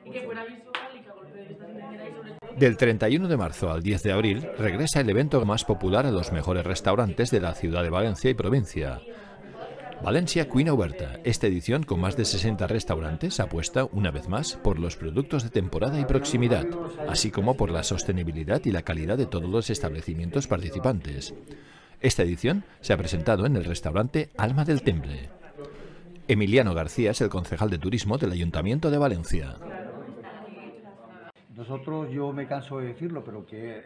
y que fuera visual y que a golpe de vista se entendiera y sobre todo... Del 31 de marzo al 10 de abril regresa el evento más popular a los mejores restaurantes de la ciudad de Valencia y provincia. Valencia Cuina Oberta. Esta edición, con más de 60 restaurantes, apuesta una vez más por los productos de temporada y proximidad, así como por la sostenibilidad y la calidad de todos los establecimientos participantes. Esta edición se ha presentado en el restaurante Alma del Temple. Emiliano García es el concejal de turismo del Ayuntamiento de Valencia. Nosotros, yo me canso de decirlo, pero que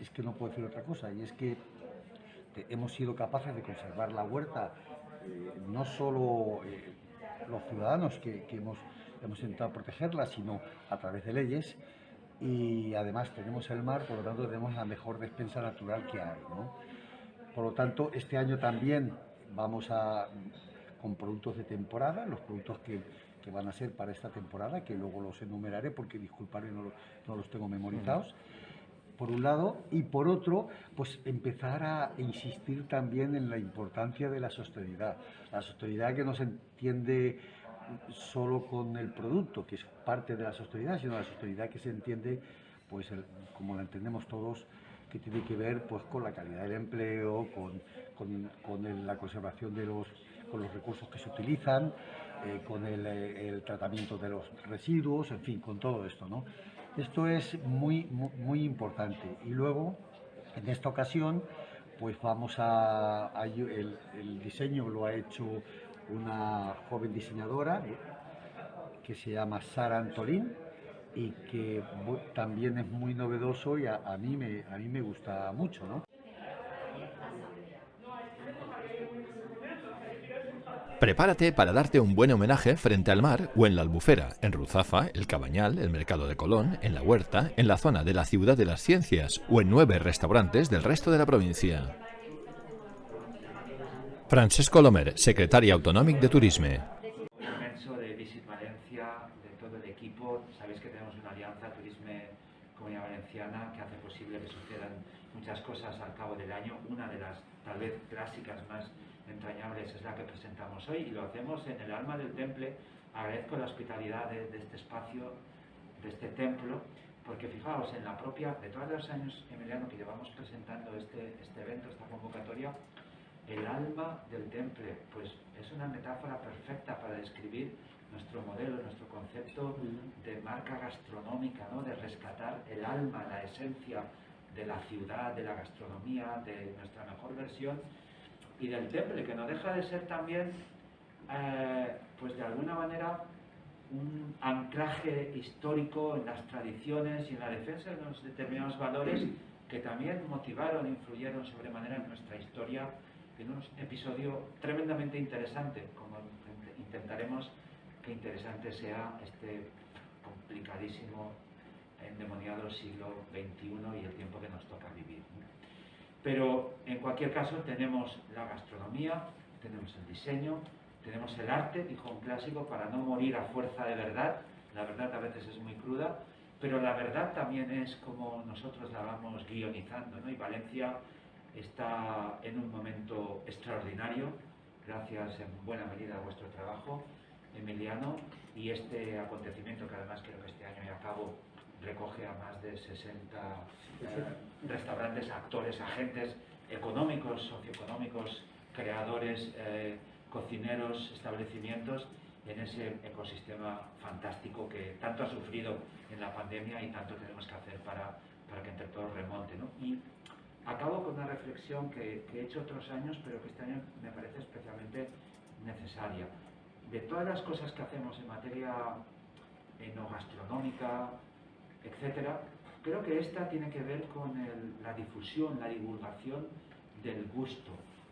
es que no puedo decir otra cosa, y es que hemos sido capaces de conservar la huerta, no solo los ciudadanos que hemos intentado protegerla, sino a través de leyes, y además tenemos el mar, por lo tanto tenemos la mejor despensa natural que hay, ¿no? Por lo tanto, este año también vamos con productos de temporada, los productos que van a ser para esta temporada, que luego los enumeraré porque, disculpadme, no los tengo memorizados, por un lado, y por otro, pues empezar a insistir también en la importancia de la sostenibilidad. La sostenibilidad que no se entiende solo con el producto, que es parte de la sostenibilidad, sino la sostenibilidad que se entiende, pues como la entendemos todos, que tiene que ver pues con la calidad del empleo, con la conservación con los recursos que se utilizan, con el tratamiento de los residuos, en fin, con todo esto, ¿no? Esto es muy importante. Y luego, en esta ocasión, pues el diseño lo ha hecho una joven diseñadora que se llama Sara Antolín, y que también es muy novedoso, y a mí me gusta mucho, ¿no? Prepárate para darte un buen homenaje frente al mar o en la Albufera, en Ruzafa, el Cabañal, el Mercado de Colón, en la Huerta, en la zona de la Ciudad de las Ciencias o en 9 restaurantes del resto de la provincia. Francesc Colomer, secretari autonòmic de Turisme. Inmenso de Visit Valencia, de todo el equipo. Sabéis que tenemos una alianza Turisme Comunidad Valenciana que hace posible que sucedan muchas cosas al cabo del año. Una de las tal vez clásicas más entrañables es la que presentamos hoy, y lo hacemos en el Alma del Temple. Agradezco la hospitalidad de este espacio, de este templo, porque fijaos, en la propia, de todos los años, Emiliano, que llevamos presentando este evento, esta convocatoria, el alma del temple, pues es una metáfora perfecta para describir nuestro modelo, nuestro concepto de marca gastronómica, ¿no? De rescatar el alma, la esencia de la ciudad, de la gastronomía, de nuestra mejor versión, y del temple, que no deja de ser también, pues de alguna manera, un anclaje histórico en las tradiciones y en la defensa de unos determinados valores que también motivaron e influyeron sobremanera en nuestra historia, en un episodio tremendamente interesante, como intentaremos que interesante sea este complicadísimo, endemoniado siglo XXI y el tiempo que nos toca vivir. Pero en cualquier caso tenemos la gastronomía, tenemos el diseño, tenemos el arte, dijo un clásico, para no morir a fuerza de verdad. La verdad a veces es muy cruda, pero la verdad también es como nosotros la vamos guionizando, ¿no? Y Valencia está en un momento extraordinario, gracias en buena medida a vuestro trabajo, Emiliano, y este acontecimiento, que además creo que este año y a cabo recoge a más de 60 restaurantes, actores, agentes económicos, socioeconómicos, creadores, cocineros, establecimientos, en ese ecosistema fantástico que tanto ha sufrido en la pandemia y tanto tenemos que hacer para que entre todos remonte, ¿no? Y acabo con una reflexión que he hecho otros años, pero que este año me parece especialmente necesaria. De todas las cosas que hacemos en materia enogastronómica, etcétera, creo que esta tiene que ver con la difusión, la divulgación del gusto.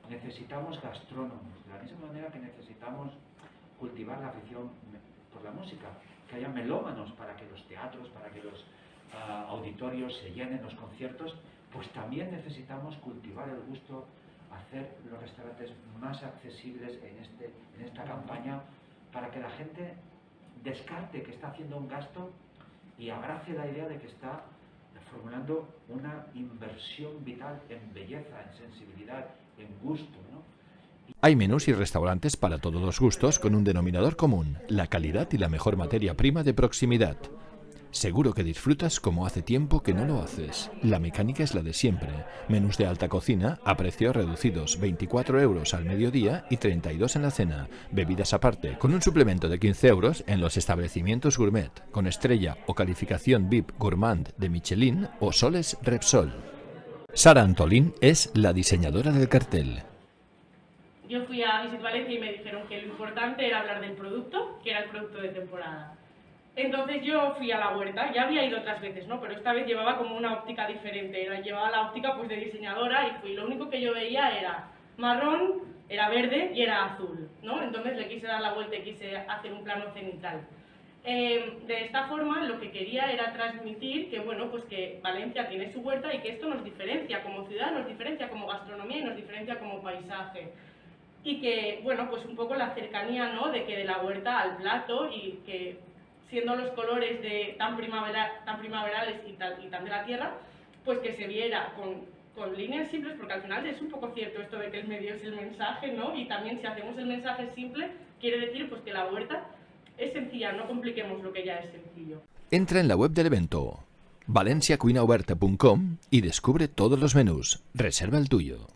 Necesitamos gastrónomos, de la misma manera que necesitamos cultivar la afición por la música, que haya melómanos para que los teatros, para que los auditorios se llenen, los conciertos, pues también necesitamos cultivar el gusto, hacer los restaurantes más accesibles en esta campaña, para que la gente descarte que está haciendo un gasto y abrace la idea de que está formulando una inversión vital en belleza, en sensibilidad, en gusto, ¿no? Hay menús y restaurantes para todos los gustos con un denominador común, la calidad y la mejor materia prima de proximidad. Seguro que disfrutas como hace tiempo que no lo haces. La mecánica es la de siempre. Menús de alta cocina a precios reducidos, 24 € al mediodía y 32 en la cena. Bebidas aparte, con un suplemento de 15 € en los establecimientos gourmet, con estrella o calificación VIP Gourmand de Michelin o Soles Repsol. Sara Antolín es la diseñadora del cartel. Yo fui a Visit Valencia y me dijeron que lo importante era hablar del producto, que era el producto de temporada. Entonces yo fui a la huerta, ya había ido otras veces, ¿no? Pero esta vez llevaba como una óptica diferente, llevaba la óptica pues de diseñadora y fui. Lo único que yo veía era marrón, era verde y era azul, ¿no? Entonces le quise dar la vuelta y quise hacer un plano cenital. De esta forma lo que quería era transmitir que, bueno, pues que Valencia tiene su huerta y que esto nos diferencia como ciudad, nos diferencia como gastronomía y nos diferencia como paisaje. Y que, bueno, pues un poco la cercanía, ¿no? De que de la huerta al plato y que siendo los colores tan primaverales y tan de la tierra, pues que se viera con líneas simples, porque al final es un poco cierto esto de que el medio es el mensaje, ¿no? Y también si hacemos el mensaje simple, quiere decir pues que la huerta es sencilla, no compliquemos lo que ya es sencillo. Entra en la web del evento, valenciacuinaoberta.com y descubre todos los menús. Reserva el tuyo.